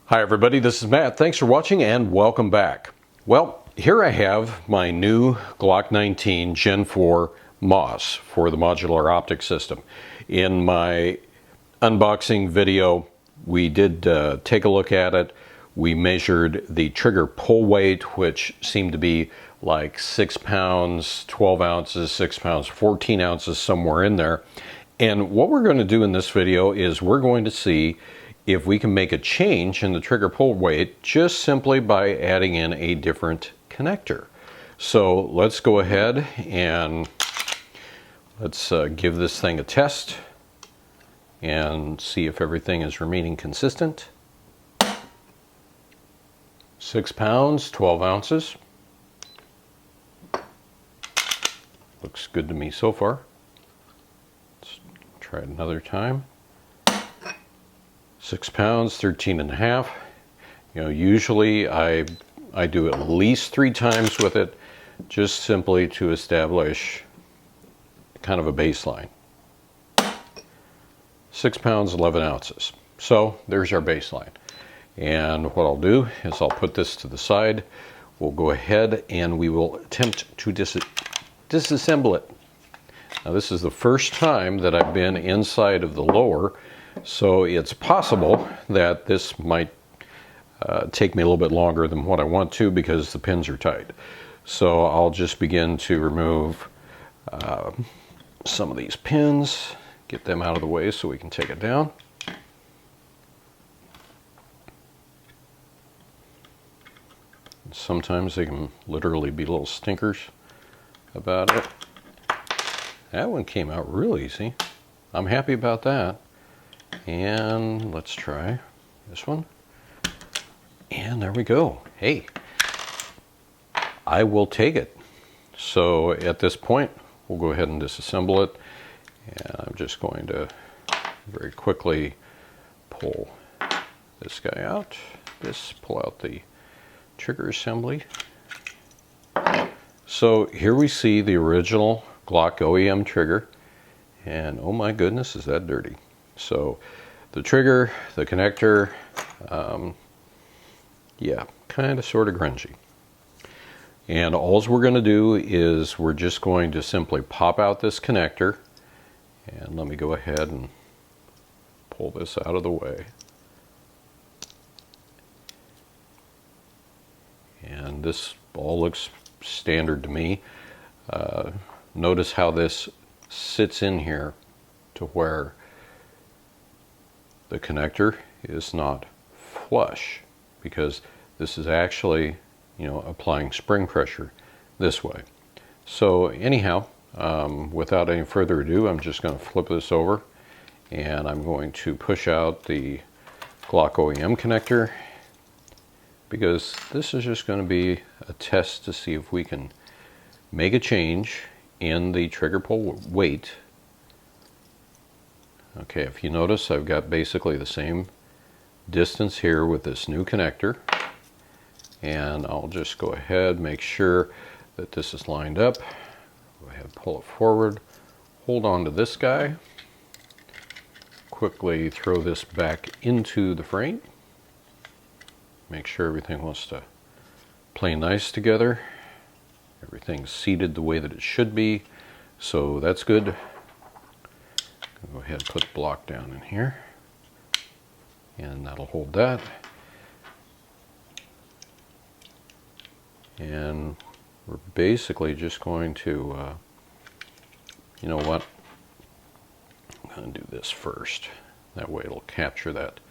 Hi everybody, this is Matt. Thanks for watching and welcome back. Well, here I have my new Glock 19 Gen 4 MOS for the modular optic system. In my unboxing video, we did take a look at it. We measured the trigger pull weight, which seemed to be like 6 pounds, 12 ounces, 6 pounds, 14 ounces, somewhere in there. And what we're going to do in this video is we're going to see if we can make a change in the trigger pull weight just simply by adding in a different connector. So let's go ahead and let's give this thing a test and see if everything is remaining consistent. 6 pounds, 12 ounces. Looks good to me so far. Let's try it another time. 6 pounds, 13 and a half. You know, usually I do at least 3 times with it, just simply to establish kind of a baseline. 6 pounds, 11 ounces. So there's our baseline. And what I'll do is I'll put this to the side. We'll go ahead and we will attempt to disassemble it. Now this is the first time that I've been inside of the lower, so it's possible that this might take me a little bit longer than what I want to because the pins are tight. So I'll just begin to remove some of these pins, get them out of the way so we can take it down. Sometimes they can literally be little stinkers about it. That one came out real easy. I'm happy about that. And let's try this one. And there we go. Hey, I will take it. So at this point, we'll go ahead and disassemble it. And I'm just going to very quickly pull this guy out. Pull out the trigger assembly. So here we see the original Glock OEM trigger. And oh my goodness, is that dirty. So the trigger, the connector, yeah, kind of sort of grungy. And all we're going to do is we're just going to simply pop out this connector. And let me go ahead and pull this out of the way. And this all looks standard to me. Notice how this sits in here to where the connector is not flush, because this is actually, you know, applying spring pressure this way. So anyhow, without any further ado, I'm just going to flip this over and I'm going to push out the Glock OEM connector, because this is just going to be a test to see if we can make a change in the trigger pull weight. Okay, if you notice, I've got basically the same distance here with this new connector. And I'll just go ahead, make sure that this is lined up. Go ahead, pull it forward, hold on to this guy. Quickly throw this back into the frame. Make sure everything wants to play nice together. Everything's seated the way that it should be, so that's good. Go ahead and put the block down in here, and that'll hold that. And we're basically just going to, you know what, I'm going to do this first. That way it'll capture that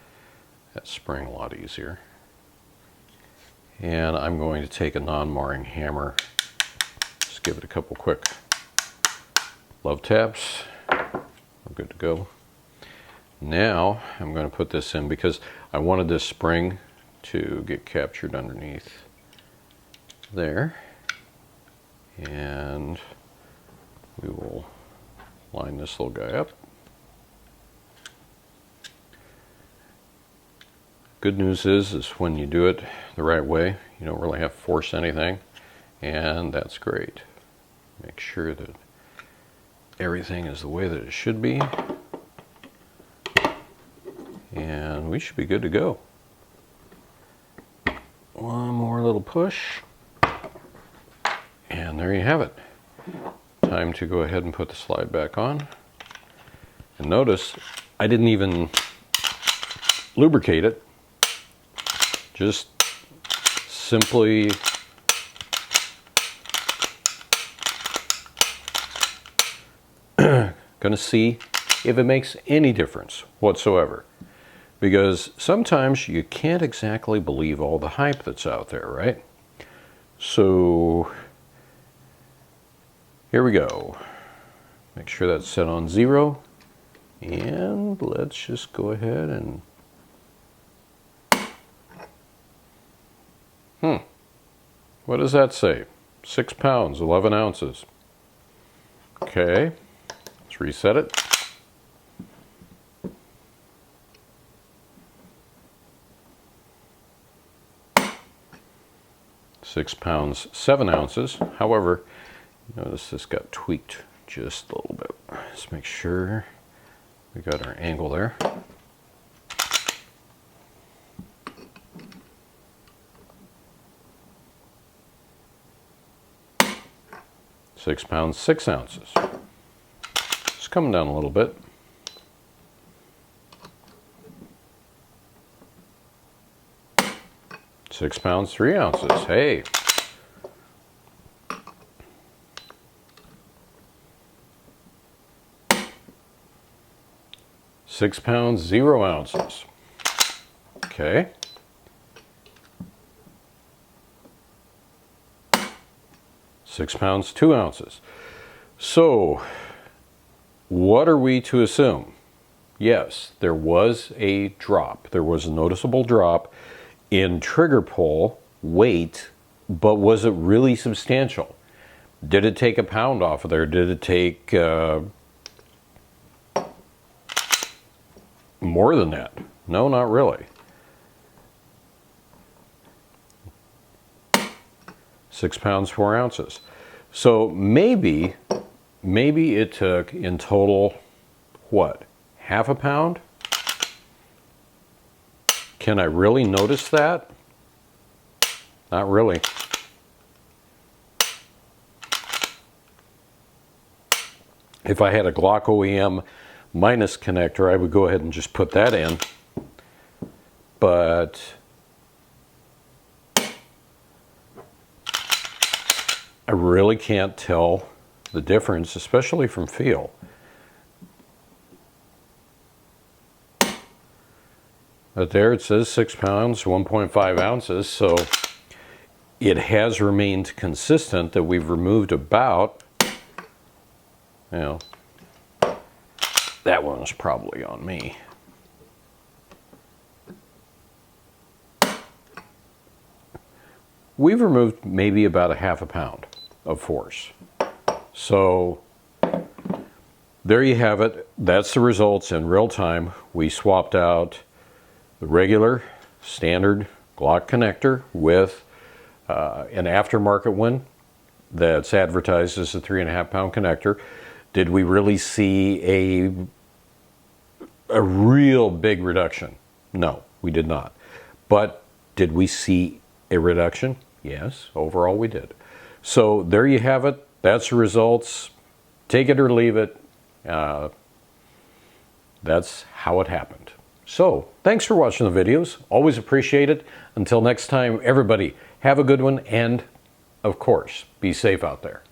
spring a lot easier. And I'm going to take a non-marring hammer, just give it a couple quick love taps. We're good to go. Now I'm going to put this in because I wanted this spring to get captured underneath there. And we will line this little guy up. Good news is when you do it the right way, you don't really have to force anything, and that's great. Make sure that everything is the way that it should be, and we should be good to go. more little push. And there you have it. Time to go ahead and put the slide back on. And notice, I didn't even lubricate it. Just simply gonna see if it makes any difference whatsoever. Because sometimes you can't exactly believe all the hype that's out there, right? So here we go. Make sure that's set on 0. And let's just go ahead and... What does that say? 6 pounds, 11 ounces. Okay, let's reset it. £6, 7 ounces. However, notice this got tweaked just a little bit. Let's make sure we got our angle there. £6, 6 ounces. It's coming down a little bit. £6, 3 ounces. Hey. £6, 0 ounces. Okay. £6, 2 ounces. So, what are we to assume? Yes, there was a drop. There was a noticeable drop in trigger pull weight, but was it really substantial? Did it take a pound off of there? Did it take more than that? No, not really. £6, 4 ounces. So maybe it took in total, what, half a pound? Can I really notice that? Not really. If I had a Glock OEM minus connector, I would go ahead and just put that in. But I really can't tell the difference, especially from feel. But there it says 6 pounds, 1.5 ounces, so it has remained consistent that we've removed about, you know, that one's probably on me. We've removed maybe about a half a pound of force. So there you have it. That's the results in real time. We swapped out the regular standard Glock connector with an aftermarket one that's advertised as a 3.5 pound connector. Did we really see a real big reduction? No, we did not. But did we see a reduction? Yes, overall we did. So there you have it. That's the results. Take it or leave it. That's how it happened. So, thanks for watching the videos. Always appreciate it. Until next time, everybody, have a good one, and, of course, be safe out there.